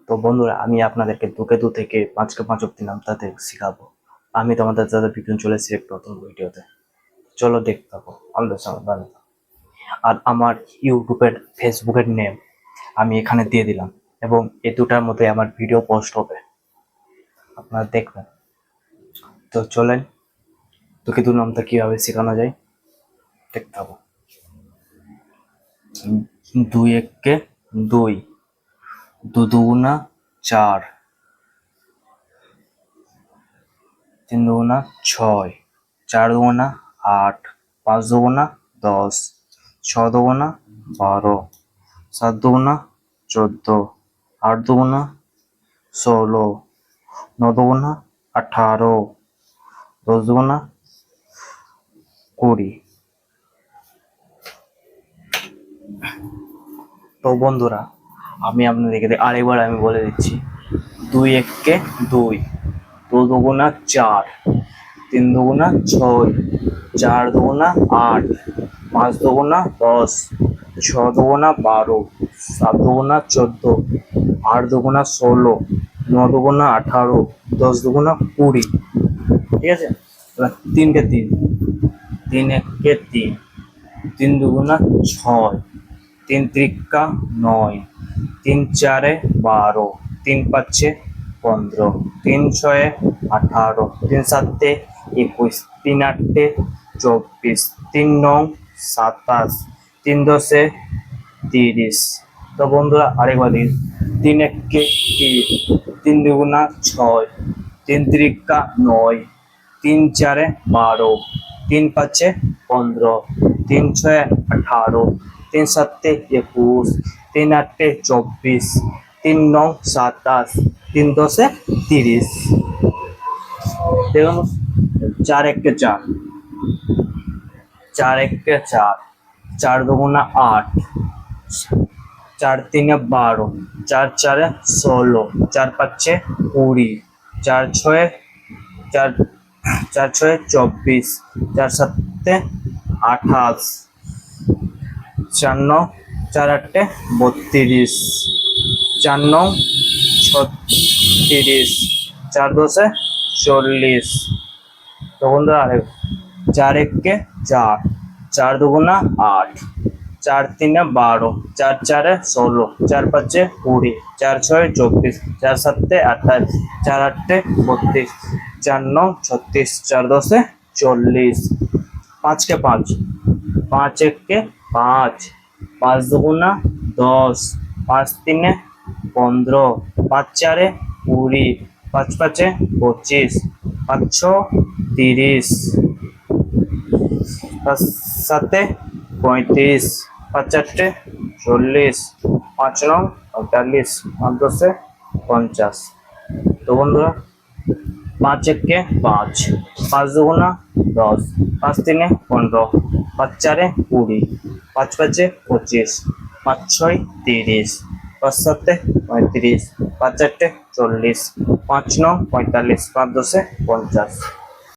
তো বন্ধুরা, আমি আপনাদেরকে দুকে দু থেকে পাঁচকে পাঁচ অব্দি নামতে শিখাবো। আমি তোমাদের দাদা বিপিন চলে এসেছি এক নতুন ভিডিওতে। চলো দেখতে থাকো আমাদের সঙ্গে বানাবো। আর আমার ইউটিউবের ফেসবুকের নেম আমি এখানে দিয়ে দিলাম, এবং এই দুটার মধ্যে আমার ভিডিও পোস্ট হবে, আপনারা দেখবেন। তো চলেন দুকে দু নামটা কিভাবে শেখানো যায় দেখতে থাকো। দুই এককে দুই, দু দুগুণা চার, তিন দুগুণা ছয়, চার দুগুণা আট, পাঁচ দুগুণা 10, ছ দুগুণা 12, সাত দুগুণা 14, আট দুগুণা 16, ন দুগুণা 18, 10 দুগুণা 20। তো বন্ধুরা, আমি আপনাদেরকে আরেকবার আমি বলে দিচ্ছি। দুই এককে দুই, দু দুগুণা চার, তিন দুগুণা ছয়, চার দুগুণা আট, পাঁচ দুগুণা 10, ছ দুগুণা 12, সাত দুগুণা 14, আট দুগুণা 16, ন দুগুণা 18, 10 দুগুণা 20। ঠিক আছে, এবার তিনকে তিন, তিন এককে তিন, তিন দুগুণা ছয়, তিন ত্রিকা 9, তিন চারে 12, তিন পাঁচে 15, তিন ছয়ে 18, তিন সাতে 21, তিন আটে 24, তিন নং 27, তিন দশে 30। তো বন্ধুরা আরেকবার দিন। তিন এককে তিন, তিন দুগুণা ছয়, তিন ত্রিকা 9, তিন চারে 12, তিন পাঁচে 15, তিন ছয়ে 18, তিন সাতে 21, তিন আটে 24, তিন নং 27, তিন দশে 30। দেখুন, চার এককে চার, চার এককে চার, চার দুগুণা 8, চার তিনে 12, চার চারে 16, চার পাঁচে 20, চার ছয়ে 24, চার সাতে 28, চার আটে 32, চার নং 36, চার দশে 40। তো বন্ধুরা আরেক, চার এককে চার, চার দুগুণা 8, চার তিনে 12, চার চারে 16, চার পাঁচে 20, চার ছয়ে 24, চার সাতে 28, চার আটে 32, চার নং 36, চার দশে 40। পাঁচকে পাঁচ, পাঁচ এককে পাঁচ, পাঁচ দুগুণা 10, পাঁচ তিনে 15, পাঁচ চারে 20, পাঁচ পাঁচে 25, পাঁচ ছ 30, পাঁচ সাতে 35, পাঁচ আটে 40, পাঁচ নং 45, পাঁচ দশে 50। তো বন্ধুরা, পাঁচ এককে পাঁচ, পাঁচ দুগুণা 10, পাঁচ তিনে 15, পাঁচ চারে 20, পাঁচ পাঁচে 25, পাঁচ ছয় 30, পাঁচ সাতে 35, পাঁচ আটে 40, পাঁচ নং 45, পাঁচ দশে 50।